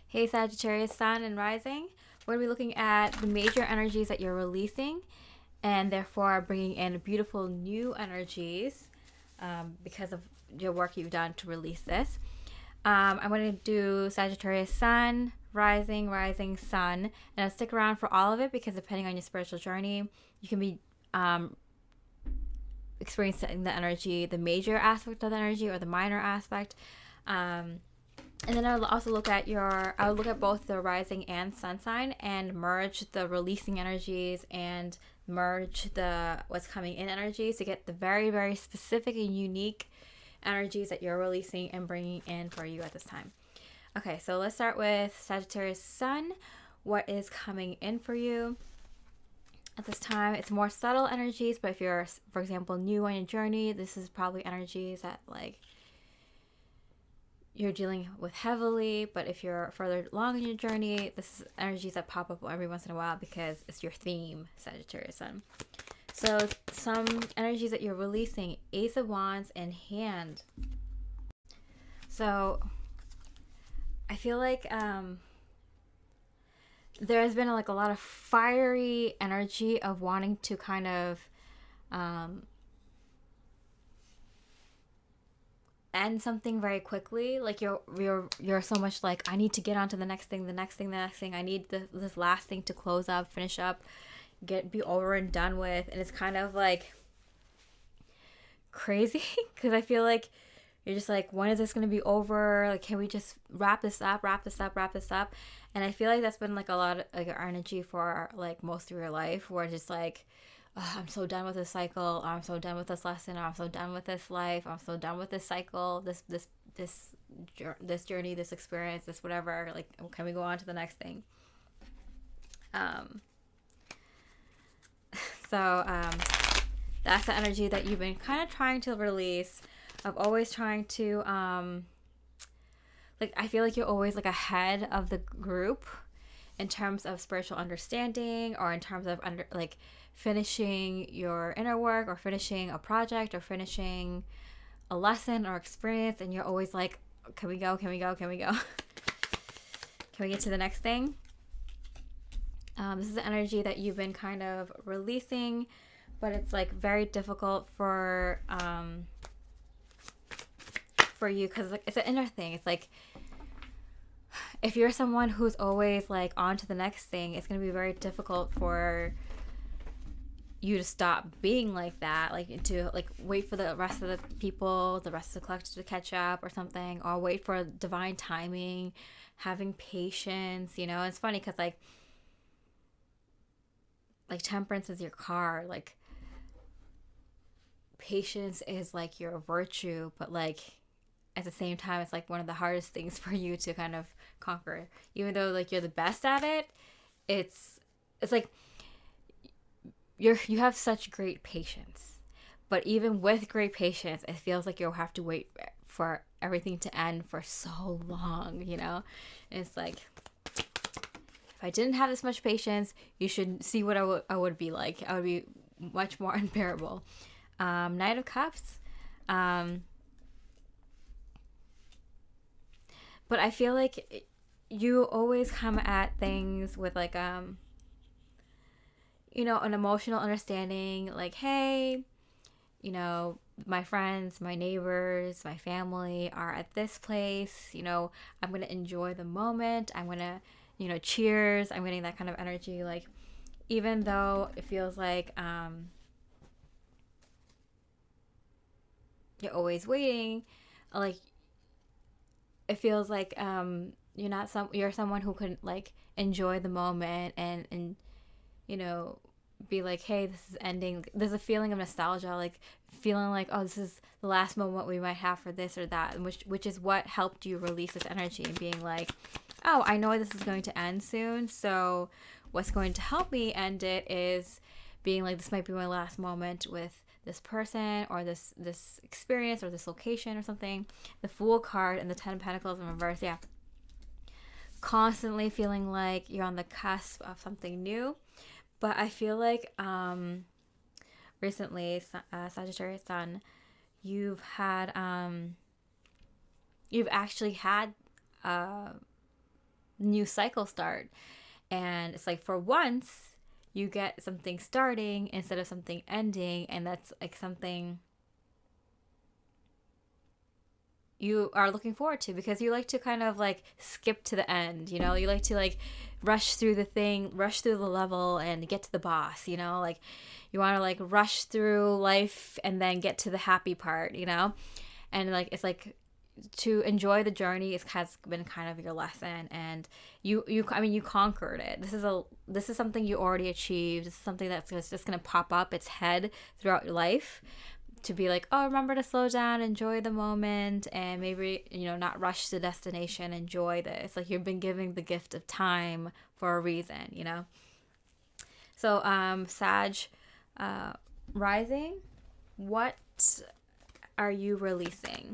Hey Sagittarius Sun and Rising. We're going to be looking at the major energies that you're releasing and therefore bringing in beautiful new energies because of your work you've done to release this. I'm going to do Sagittarius Sun, Rising, Sun, and I'll stick around for all of it because depending on your spiritual journey, you can be experiencing the energy, the major aspect of the energy or the minor aspect. And then I'll also I'll look at both the rising and sun sign and merge the releasing energies and merge the what's coming in energies to get the very, very specific and unique energies that you're releasing and bringing in for you at this time. Okay, so let's start with Sagittarius Sun. What is coming in for you at this time? It's more subtle energies, but if you're, for example, new on your journey, this is probably energies that you're dealing with heavily. But if you're further along in your journey, this is energies that pop up every once in a while because it's your theme, Sagittarius Sun. So some energies that you're releasing: Ace of Wands and Hand. So I feel like there has been a lot of fiery energy of wanting to kind of end something very quickly. Like you're so much like, I need to get on to the next thing. I need this last thing to close up, finish up, be over and done with. And it's kind of like crazy because I feel like you're just like, when is this going to be over? Like, can we just wrap this up? And I feel like that's been like a lot of like energy for like most of your life, where just like, oh, I'm so done with this cycle. I'm so done with this lesson. I'm so done with this life. I'm so done with this cycle, this journey, this experience, this whatever. Like, can we go on to the next thing? So that's the energy that you've been kind of trying to release, of always trying to I feel like you're always like ahead of the group in terms of spiritual understanding, or in terms of finishing your inner work, or finishing a project, or finishing a lesson or experience, and you're always like, can we go? Can we get to the next thing? This is the energy that you've been kind of releasing, but it's like very difficult for you because like it's an inner thing. It's like, if you're someone who's always like on to the next thing, it's going to be very difficult for you to stop being like that, like to like wait for the rest of the people, the rest of the collective to catch up or something, or wait for divine timing, having patience. It's funny because like temperance is your car, like patience is like your virtue, but like at the same time, it's like one of the hardest things for you to kind of conquer. Even though like you're the best at it, it's like you have such great patience. But even with great patience, it feels like you'll have to wait for everything to end for so long, And it's like, if I didn't have this much patience, you should see what I would be like. I would be much more unbearable. Knight of Cups. But I feel like you always come at things with like an emotional understanding, like, hey, my friends, my neighbors, my family are at this place, I'm going to enjoy the moment. I'm going to, cheers. I'm getting that kind of energy. Like, even though it feels like you're always waiting, like, it feels like you're someone who can like enjoy the moment and be like, hey, this is ending. There's a feeling of nostalgia, like feeling like, oh, this is the last moment we might have for this or that, which is what helped you release this energy, and being like, oh, I know this is going to end soon, so what's going to help me end it is being like, this might be my last moment with this person, or this experience, or this location, or something. The Fool card and the 10 of Pentacles in reverse, yeah. Constantly feeling like you're on the cusp of something new. But I feel like recently, Sagittarius Sun, you've actually had new cycle start. And it's like, for once, you get something starting instead of something ending. And that's like something you are looking forward to, because you like to kind of like skip to the end, you know? You like to like rush through the thing, rush through the level and get to the boss, you know? Like you want to like rush through life and then get to the happy part, you know? And like it's like, to enjoy the journey has been kind of your lesson, and you I mean, you conquered it. This is something you already achieved. This is something that's just going to pop up its head throughout your life, to be like, oh, remember to slow down, enjoy the moment, and maybe, you know, not rush to the destination. Enjoy this. Like, you've been giving the gift of time for a reason, you know? So Sag rising, what are you releasing?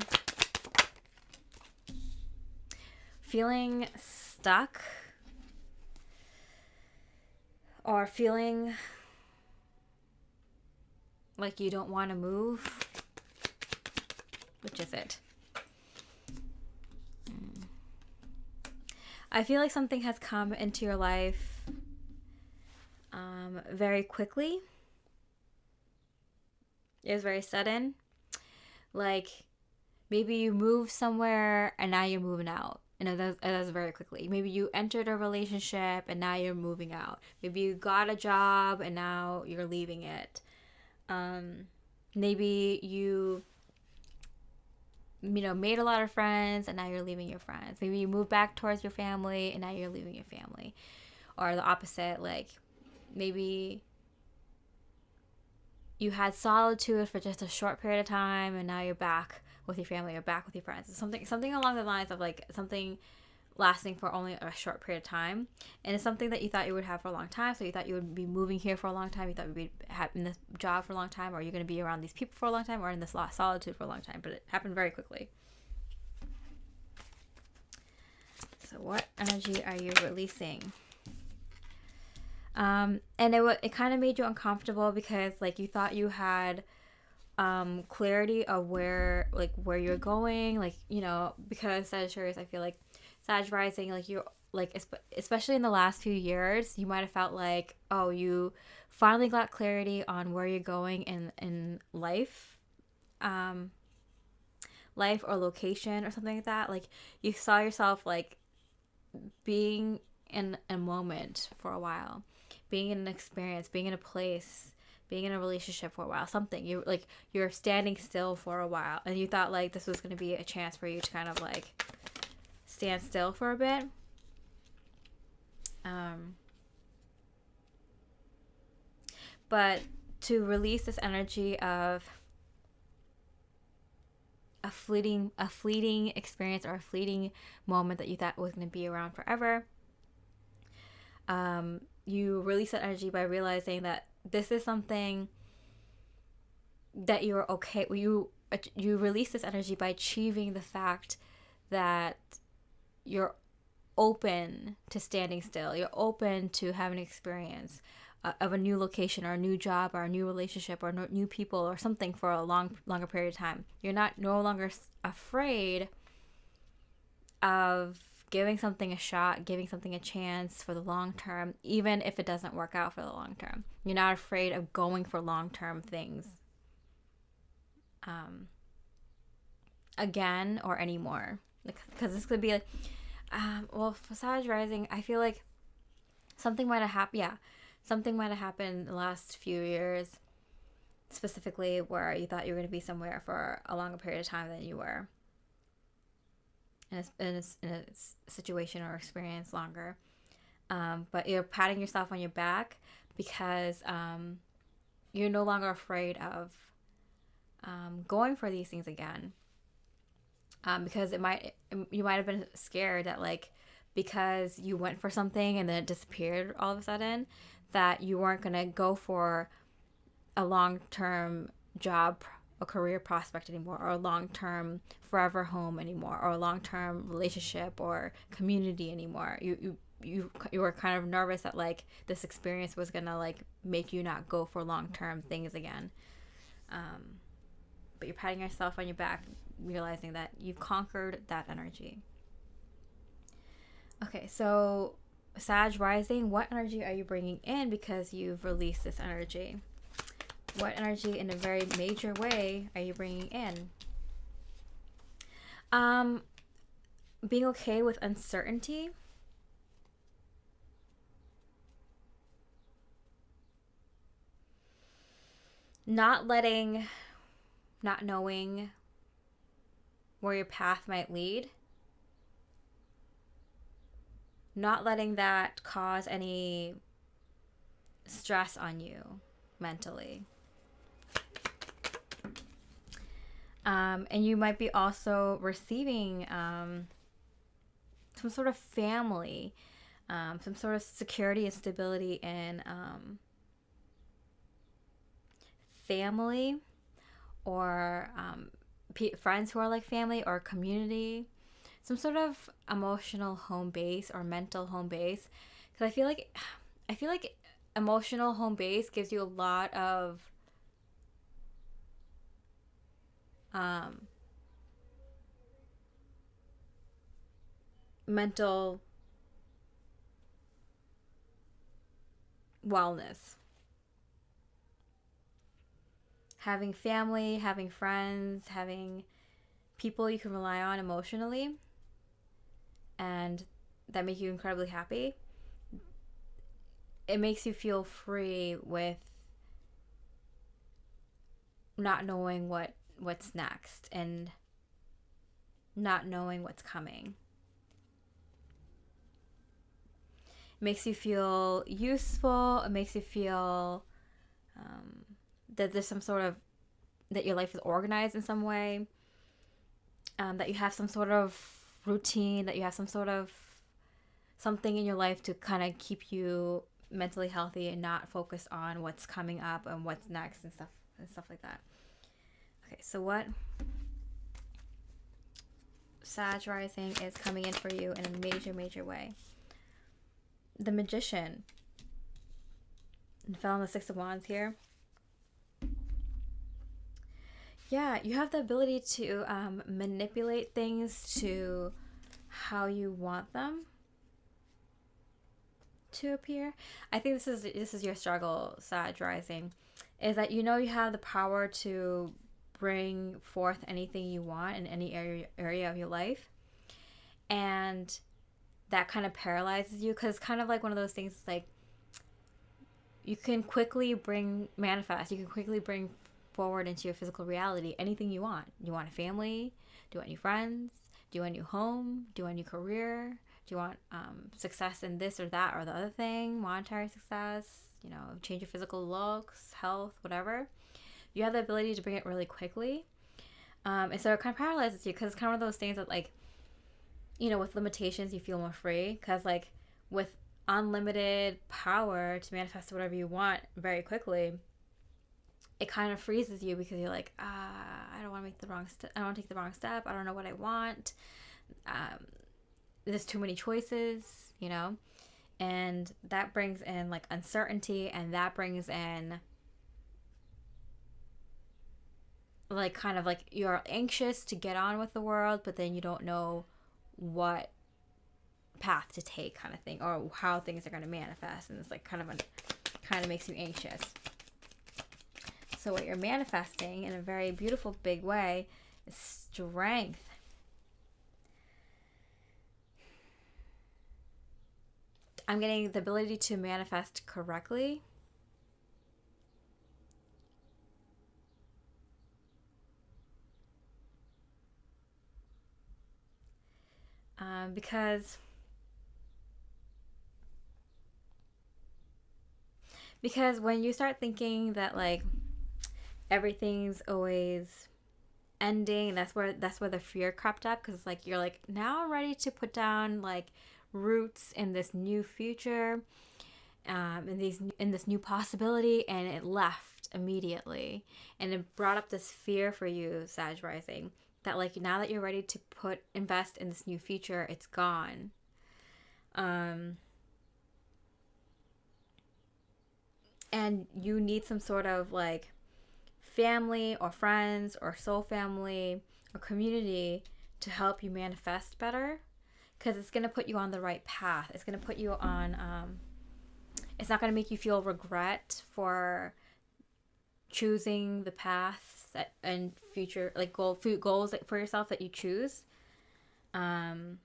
Feeling stuck, or feeling like you don't want to move? Which is it? I feel like something has come into your life very quickly. It was very sudden. Like, maybe you moved somewhere and now you're moving out. And that's very quickly. Maybe you entered a relationship and now you're moving out. Maybe you got a job and now you're leaving it. Maybe you made a lot of friends and now you're leaving your friends. Maybe you moved back towards your family and now you're leaving your family. Or the opposite, like maybe you had solitude for just a short period of time and now you're back with your family or back with your friends. Something along the lines of like something lasting for only a short period of time, and it's something that you thought you would have for a long time. So you thought you would be moving here for a long time, you thought you'd be in this job for a long time, or you're going to be around these people for a long time, or in this solitude for a long time, but it happened very quickly. So what energy are you releasing? And it kind of made you uncomfortable, because like you thought you had clarity of where you're going, like, you know, because Sagittarius, I feel like Sag rising, like you're like, especially in the last few years, you might have felt like, oh, you finally got clarity on where you're going in life, life or location or something like that. Like you saw yourself like being in a moment for a while, being in an experience, being in a place, being in a relationship for a while, something. You're standing still for a while, and you thought like this was going to be a chance for you to kind of like stand still for a bit. But to release this energy of a fleeting experience or a fleeting moment that you thought was going to be around forever, you release that energy by realizing that this is something that you're okay. You release this energy by achieving the fact that you're open to standing still. You're open to having an experience of a new location or a new job or a new relationship or new people or something for a longer period of time. You're no longer afraid of giving something a shot, giving something a chance for the long term, even if it doesn't work out for the long term. You're not afraid of going for long-term things again or anymore. Because this could be like, well, for Sag rising, I feel like something might have happened. Yeah, something might have happened in the last few years, specifically where you thought you were going to be somewhere for a longer period of time than you were. In a situation or experience longer. But you're patting yourself on your back because you're no longer afraid of going for these things again. Because you might have been scared that like, because you went for something and then it disappeared all of a sudden, that you weren't going to go for a long-term job, a career prospect anymore, or a long-term forever home anymore, or a long-term relationship or community anymore. You were kind of nervous that like this experience was gonna like make you not go for long-term things again. But you're patting yourself on your back, realizing that you've conquered that energy. Okay, so Sag rising, what energy are you bringing in because you've released this energy? What energy in a very major way are you bringing in? Being okay with uncertainty. Not knowing where your path might lead. Not letting that cause any stress on you mentally. And you might be also receiving some sort of family, some sort of security and stability in family, or friends who are like family, or community, some sort of emotional home base or mental home base. Because I feel like emotional home base gives you a lot of mental wellness. Having family, having friends, having people you can rely on emotionally and that make you incredibly happy. It makes you feel free with not knowing what's next and not knowing what's coming. It makes you feel useful. It makes you feel that there's some sort of, that your life is organized in some way, that you have some sort of routine, that you have some sort of something in your life to kind of keep you mentally healthy and not focused on what's coming up and what's next and stuff like that. Okay, so what Sag rising is coming in for you in a major way? The Magician. And fell on the Six of Wands here. Yeah, you have the ability to manipulate things to how you want them to appear. I think this is your struggle, Sag rising, is that you have the power to bring forth anything you want in any area of your life, and that kind of paralyzes you, because it's kind of like one of those things, like you can quickly manifest, you can quickly bring forward into your physical reality anything you want. You want a family? Do you want new friends? Do you want a new home? Do you want a new career? Do you want success in this or that or the other thing? Monetary success, change your physical looks, health, whatever. You have the ability to bring it really quickly. And so it kind of paralyzes you, because it's kind of one of those things that, like, with limitations, you feel more free. Because, like, with unlimited power to manifest whatever you want very quickly, it kind of freezes you, because you're like, I don't want to make the wrong step. I don't want to take the wrong step. I don't know what I want. There's too many choices, and that brings in like uncertainty, and that brings in like kind of like you're anxious to get on with the world, but then you don't know what path to take, kind of thing, or how things are going to manifest, and it's like kind of makes you anxious. So what you're manifesting in a very beautiful, big way is strength. I'm getting the ability to manifest correctly. Because when you start thinking that like everything's always ending, that's where the fear crept up, because like you're like, now I'm ready to put down like roots in this new future, in this new possibility, and it left immediately, and it brought up this fear for you, Sag rising, that like now that you're ready to invest in this new future, it's gone. And you need some sort of like family or friends or soul family or community to help you manifest better, because it's going to put you on the right path. It's going to put you on, it's not going to make you feel regret for choosing the paths and future, like goals for yourself that you choose. And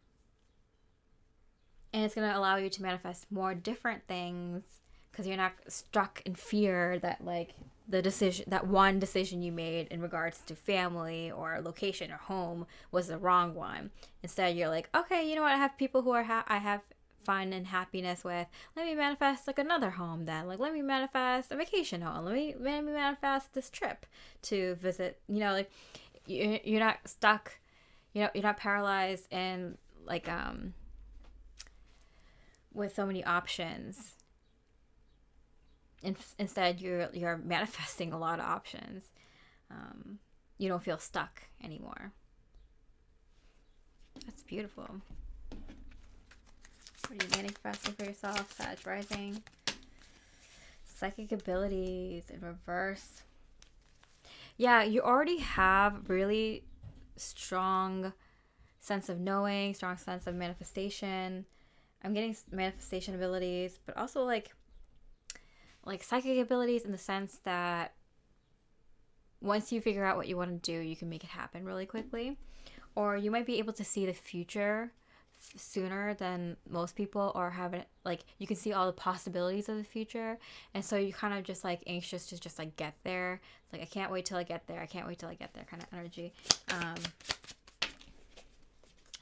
it's going to allow you to manifest more different things, because you're not stuck in fear that like that one decision you made in regards to family or location or home was the wrong one. Instead, you're like, okay, you know what? I have people who I have fun and happiness with. Let me manifest like another home then. Like, let me manifest a vacation home. Let me manifest this trip to visit. You know, like you're not stuck. You know, you're not paralyzed and like with so many options. Instead, you're manifesting a lot of options. You don't feel stuck anymore. That's beautiful. What are you manifesting for yourself, Sag rising? Psychic abilities in reverse. Yeah, you already have really strong sense of knowing, strong sense of manifestation. I'm getting manifestation abilities, but also like psychic abilities in the sense that once you figure out what you want to do, you can make it happen really quickly. Or you might be able to see the future sooner than most people, or have it like you can see all the possibilities of the future, and so you kind of just like anxious to just like get there. It's like, I can't wait till I get there. I can't wait till I get there kind of energy.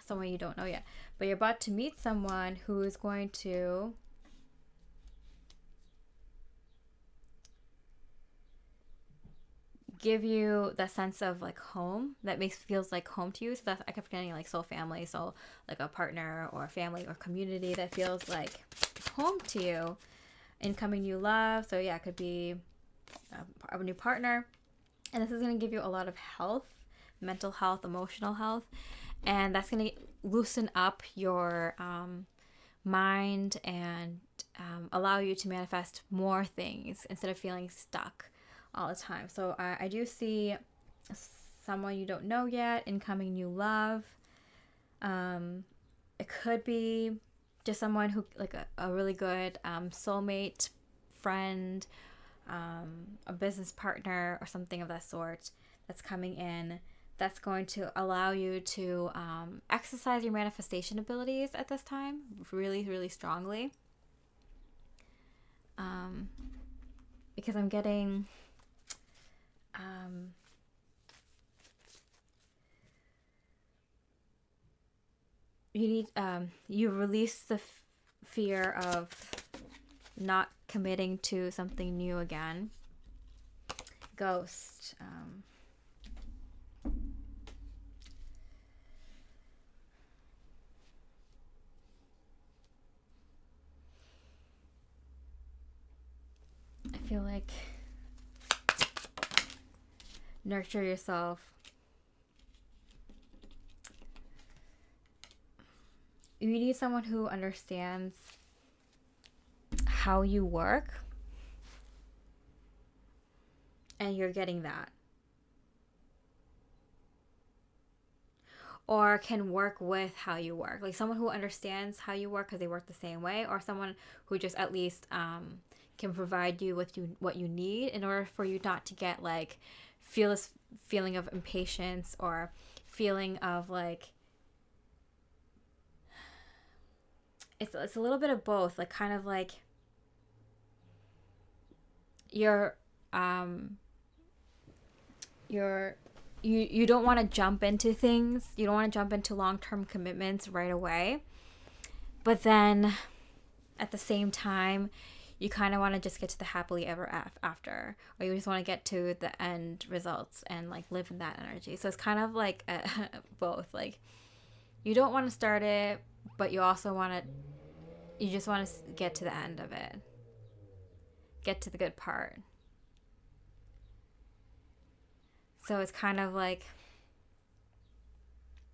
Someone you don't know yet, but you're about to meet someone who is going to give you that sense of like home that feels like home to you. So that's, I kept getting like soul family, so like a partner or a family or community that feels like home to you. Incoming new love. So yeah, it could be a new partner, and this is going to give you a lot of health, mental health, emotional health, and that's going to loosen up your mind and allow you to manifest more things instead of feeling stuck all the time. So I do see someone you don't know yet, incoming new love. It could be just someone who like a really good soulmate, friend, a business partner or something of that sort that's coming in, that's going to allow you to exercise your manifestation abilities at this time really, really strongly. Because I'm getting you need you release the fear of not committing to something new again. Ghost. I feel like nurture yourself. You need someone who understands how you work, and you're getting that. Or can work with how you work. Like someone who understands how you work because they work the same way, or someone who just at least can provide you with what you need in order for you not to get like feel this feeling of impatience or feeling of like it's a little bit of both, like kind of like you don't want to jump into things. You don't want to jump into long-term commitments right away. But then at the same time, you kind of want to just get to the happily ever after, or you just want to get to the end results and like live in that energy. So it's kind of like both. Like you don't want to start it, but you also you just want to get to the end of it. Get to the good part. So it's kind of like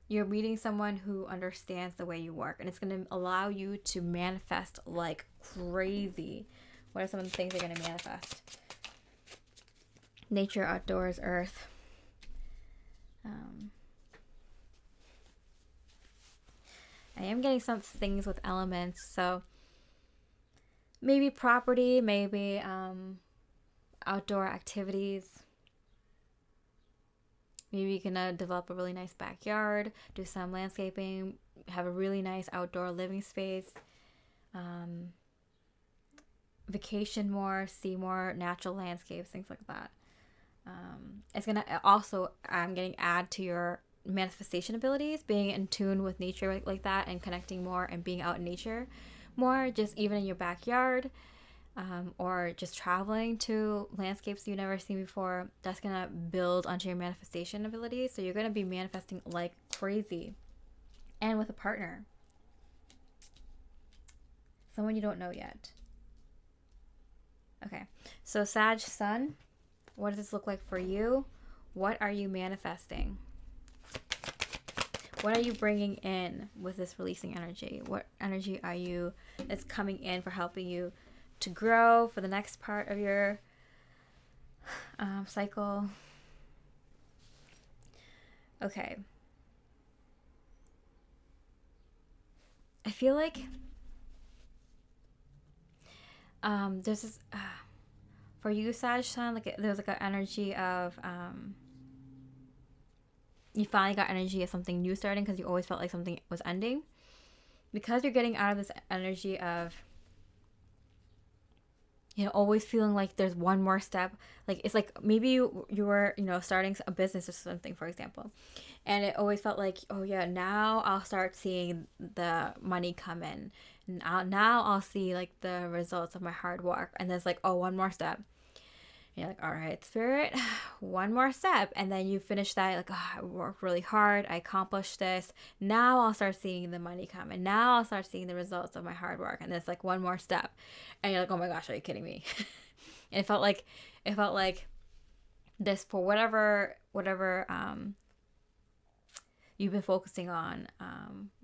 you're meeting someone who understands the way you work, and it's going to allow you to manifest like crazy. What are some of the things you're going to manifest? Nature, outdoors, earth. I am getting some things with elements, so maybe property, maybe outdoor activities. Maybe you can develop a really nice backyard, do some landscaping, have a really nice outdoor living space, vacation more, see more natural landscapes, things like that. It's gonna also, I'm getting add to your manifestation abilities, being in tune with nature like that, and connecting more and being out in nature more, just even in your backyard, or just traveling to landscapes you've never seen before. That's gonna build onto your manifestation abilities, so you're gonna be manifesting like crazy, and with a partner, someone you don't know yet. Okay, so Sag Sun, what does this look like for you? What are you manifesting? What are you bringing in with this releasing energy? What energy are you that's coming in for helping you to grow for the next part of your cycle? Okay. I feel like there's this for you, Sag Sun, like there's like an energy of you finally got energy of something new starting, because you always felt like something was ending. Because you're getting out of this energy of, you know, always feeling like there's one more step. Like it's like maybe you were, you know, starting a business or something, for example, and it always felt like, oh yeah, now I'll start seeing the money come in. Now I'll see like the results of my hard work. And there's like, oh, one more step. You're like, all right, Spirit, one more step. And then you finish that, like, oh, I worked really hard. I accomplished this. Now I'll start seeing the money come. And now I'll start seeing the results of my hard work. And there's like one more step. And you're like, oh my gosh, are you kidding me? And it felt like this, for whatever you've been focusing on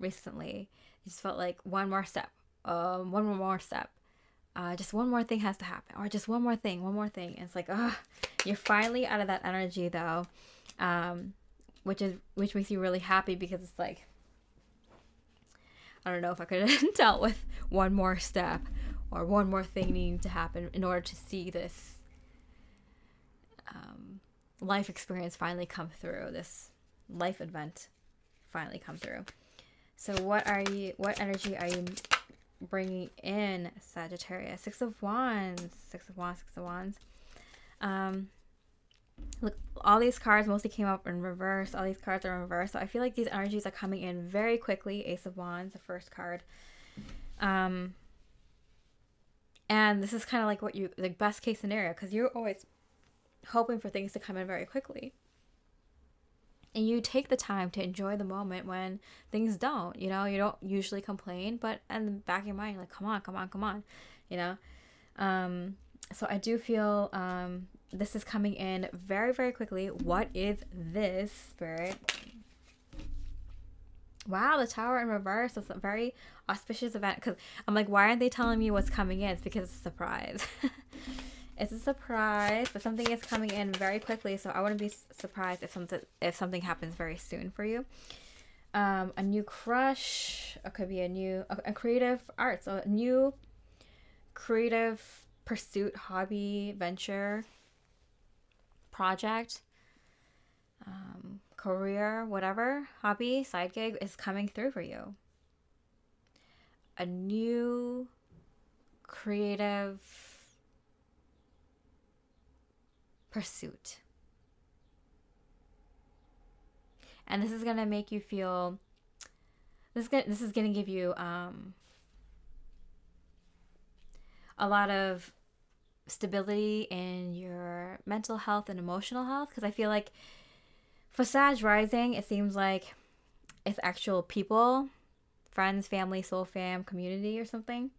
recently. It just felt like one more step. One more step. Just one more thing has to happen, or just one more thing. And it's like, you're finally out of that energy though, which makes you really happy, because it's like, I don't know if I could have dealt with one more step or one more thing needing to happen in order to see this life experience finally come through, this life event finally come through. So what energy are you bringing in, Sagittarius? Six of Wands. Look, all these cards mostly came up in reverse. All these cards are in reverse, so I feel like these energies are coming in very quickly. Ace of Wands, the first card, and this is kind of like what you, the best case scenario, because you're always hoping for things to come in very quickly. And you take the time to enjoy the moment when things don't, you know, you don't usually complain, but in the back of your mind, you're like, come on, you know? So I do feel this is coming in very, very quickly. What is this, Spirit? Wow, the Tower in reverse. It's a very auspicious event, because I'm like, why aren't they telling me what's coming in? It's because it's a surprise. It's a surprise, but something is coming in very quickly, so I wouldn't be surprised if something happens very soon for you. A new crush, it could be a creative art, so a new creative pursuit, hobby, venture, project, career, whatever, hobby, side gig is coming through for you. A new creative pursuit. And this is going to make you feel, this is going to give you a lot of stability in your mental health and emotional health, because I feel like for Sag rising, it seems like it's actual people, friends, family, soul fam, community, or something.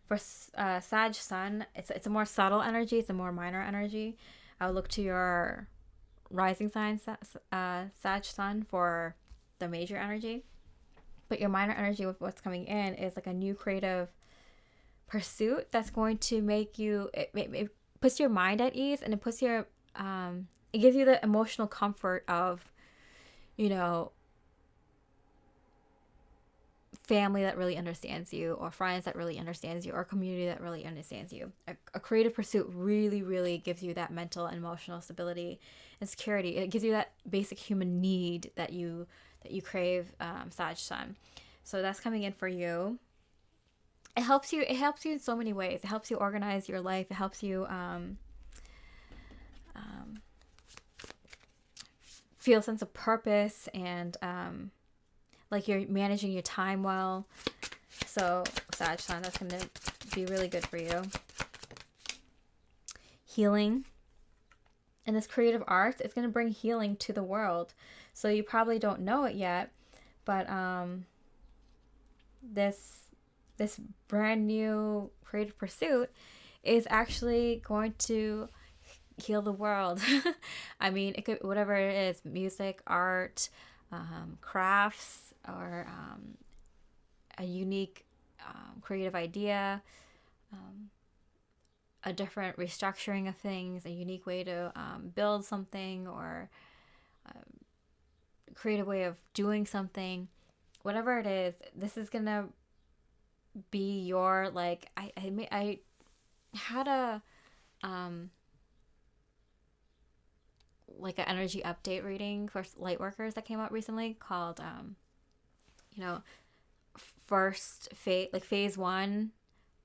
For Sag Sun, it's a more subtle energy, it's a more minor energy. I would look to your rising sign, Sag Sun, for the major energy. But your minor energy with what's coming in is like a new creative pursuit that's going to make you, it puts your mind at ease, and it puts your, it gives you the emotional comfort of, you know, family that really understands you, or friends that really understands you, or a community that really understands you. A creative pursuit really, really gives you that mental and emotional stability and security. It gives you that basic human need that you crave, Sag Sun. So that's coming in for you. It helps you in so many ways. It helps you organize your life. It helps you feel a sense of purpose, and like you're managing your time well. So Sag Sun, that's going to be really good for you. Healing. And this creative art is going to bring healing to the world. So you probably don't know it yet, but this brand new creative pursuit is actually going to heal the world. I mean, it could, whatever it is, music, art, crafts, or a unique creative idea, a different restructuring of things, a unique way to build something, or a creative way of doing something. Whatever it is, this is gonna be your, like, I had a like an energy update reading for light workers that came out recently called first phase, like phase 1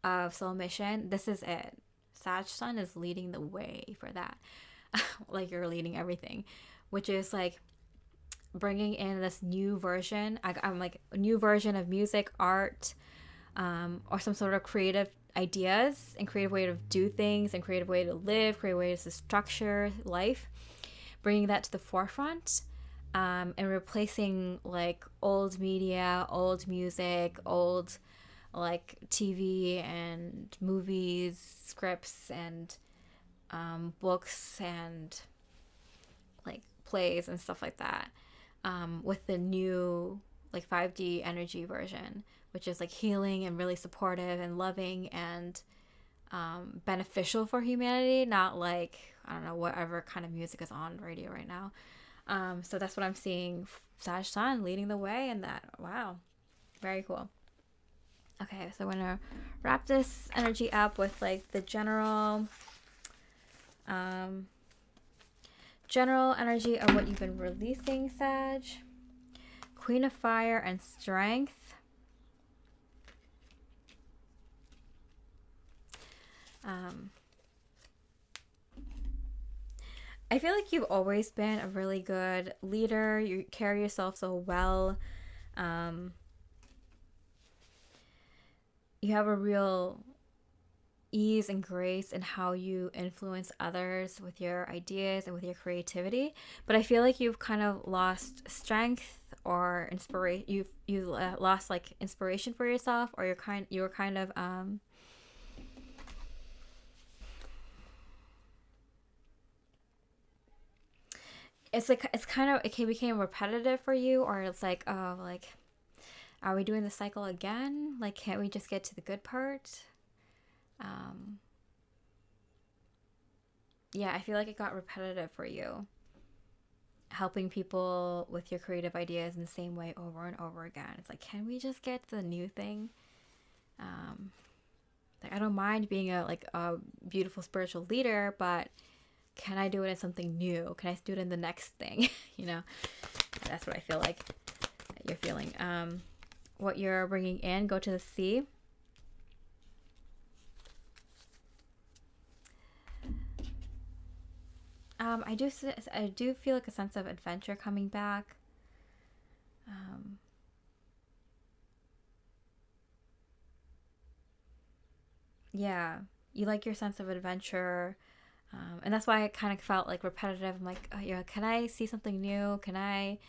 of soul mission. This is it. Sag Sun is leading the way for that. Like, you're leading everything, which is like bringing in this new version. I'm like a new version of music, art, or some sort of creative ideas and creative way to do things and creative way to live, creative ways to structure life, bringing that to the forefront, and replacing like old media, old music, old like TV and movies, scripts, and books, and like plays and stuff like that, with the new like 5D energy version, which is like healing and really supportive and loving and beneficial for humanity, not like, I don't know, whatever kind of music is on radio right now. So that's what I'm seeing. Sag Sun leading the way in that. Wow. Very cool. Okay, so I'm going to wrap this energy up with like the general energy of what you've been releasing, Sag. Queen of Fire and Strength. I feel like you've always been a really good leader. You carry yourself so well. You have a real ease and grace in how you influence others with your ideas and with your creativity. But I feel like you've kind of lost strength or inspiration. You lost like inspiration for yourself, or you were kind of it's like it became repetitive for you, or it's like, oh, like, are we doing the cycle again? Like, can't we just get to the good part? Yeah, I feel like it got repetitive for you, helping people with your creative ideas in the same way over and over again. It's like, can we just get to the new thing? Like, I don't mind being a beautiful spiritual leader, but can I do it in something new? Can I do it in the next thing? That's what I feel like you're feeling. What you're bringing in, go to the sea. I do feel like a sense of adventure coming back. Yeah, you like your sense of adventure. And that's why I kind of felt like repetitive. I'm like, oh, yeah, can I see something new? Can I,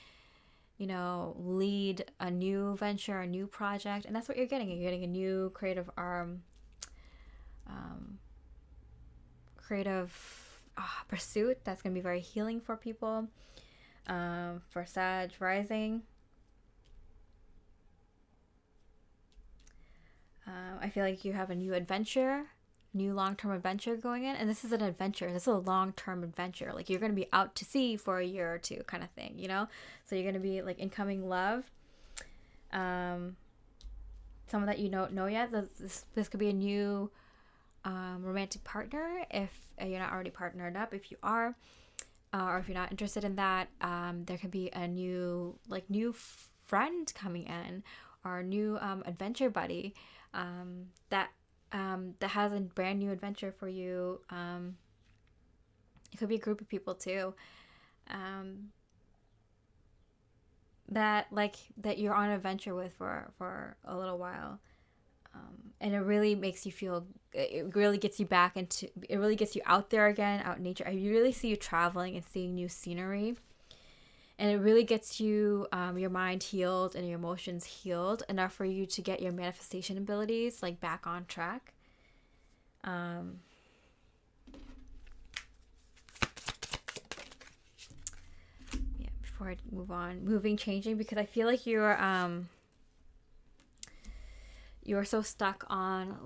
lead a new venture, a new project? And that's what you're getting. You're getting a new creative pursuit that's going to be very healing for people. For Sag rising, I feel like you have a new adventure, new long-term adventure going in. And this is an adventure. This is a long-term adventure. Like, you're going to be out to sea for a year or two kind of thing, So you're going to be like incoming love. someone that you don't know yet. This could be a new romantic partner if you're not already partnered up. If you are, or if you're not interested in that, there could be a new friend coming in, or a new adventure buddy that has a brand new adventure for you. It could be a group of people too, that you're on an adventure with for a little while. And it really makes you feel, it really gets you back into, it really gets you out there again, out in nature. I really see you traveling and seeing new scenery. And it really gets you, your mind healed and your emotions healed enough for you to get your manifestation abilities like back on track. Before I move on, changing, because I feel like you're so stuck on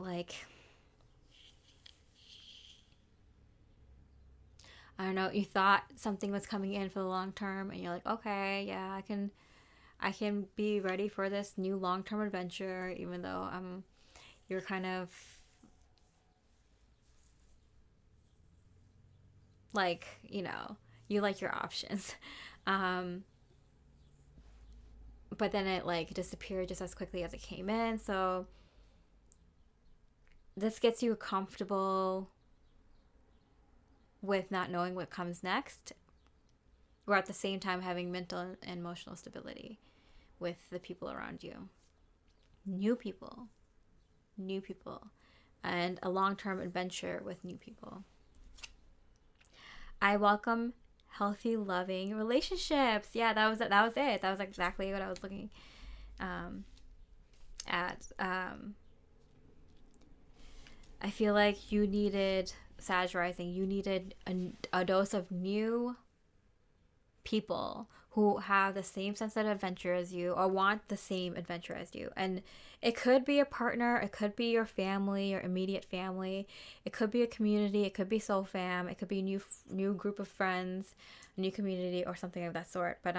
I don't know, you thought something was coming in for the long term, and you're like, okay, yeah, I can be ready for this new long-term adventure, even though you're kind of you like your options. But then it disappeared just as quickly as it came in. So this gets you comfortable with not knowing what comes next, or at the same time having mental and emotional stability with the people around you. New people, and a long-term adventure with new people. I welcome healthy, loving relationships. Yeah, that was it. That was exactly what I was looking at. I feel like you needed, Sag rising, you needed a dose of new people who have the same sense of adventure as you, or want the same adventure as you. And it could be a partner, it could be your family, your immediate family, it could be a community, it could be soul fam, it could be a new group of friends, a new community, or something of that sort. But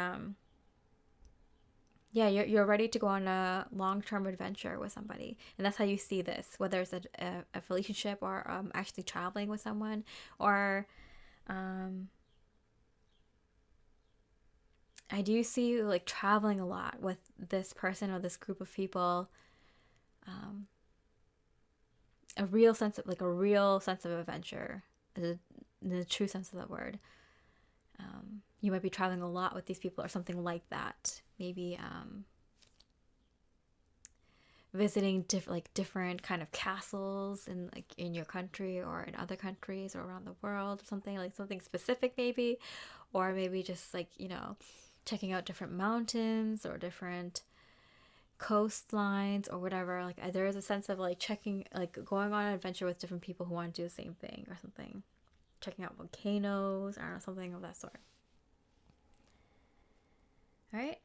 yeah, you're ready to go on a long-term adventure with somebody, and that's how you see this, whether it's a relationship, or actually traveling with someone, or I do see you traveling a lot with this person or this group of people. A real sense of adventure, the true sense of that word. You might be traveling a lot with these people, or something like that. Maybe visiting different kind of castles in your country, or in other countries, or around the world, or something specific maybe, or maybe just checking out different mountains or different coastlines or whatever. There is a sense of checking, going on an adventure with different people who want to do the same thing or something. Checking out volcanoes, or something of that sort. All right,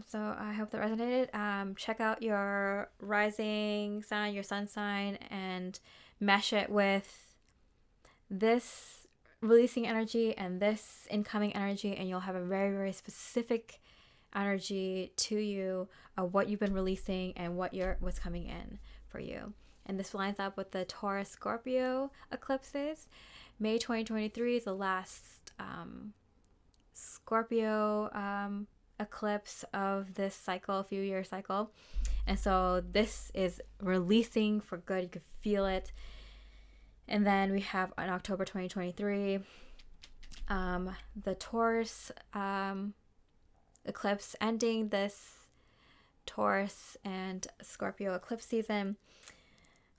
so I hope that resonated. Check out your rising sign, your sun sign, and mesh it with this releasing energy and this incoming energy, and you'll have a very, very specific energy to you of what you've been releasing and what's coming in for you. And this lines up with the Taurus Scorpio eclipses. May 2023 is the last Scorpio eclipse of this cycle, a few year cycle. And so this is releasing for good. You can feel it. And then we have on October 2023, the Taurus eclipse, ending this Taurus and Scorpio eclipse season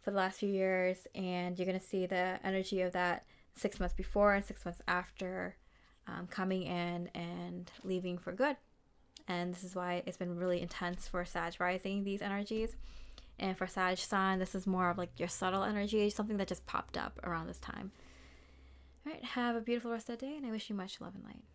for the last few years. And you're going to see the energy of that 6 months before and 6 months after coming in and leaving for good. And this is why it's been really intense for Sag rising, these energies. And for Sag sun, this is more of your subtle energy, something that just popped up around this time. All right, have a beautiful rest of the day, and I wish you much love and light.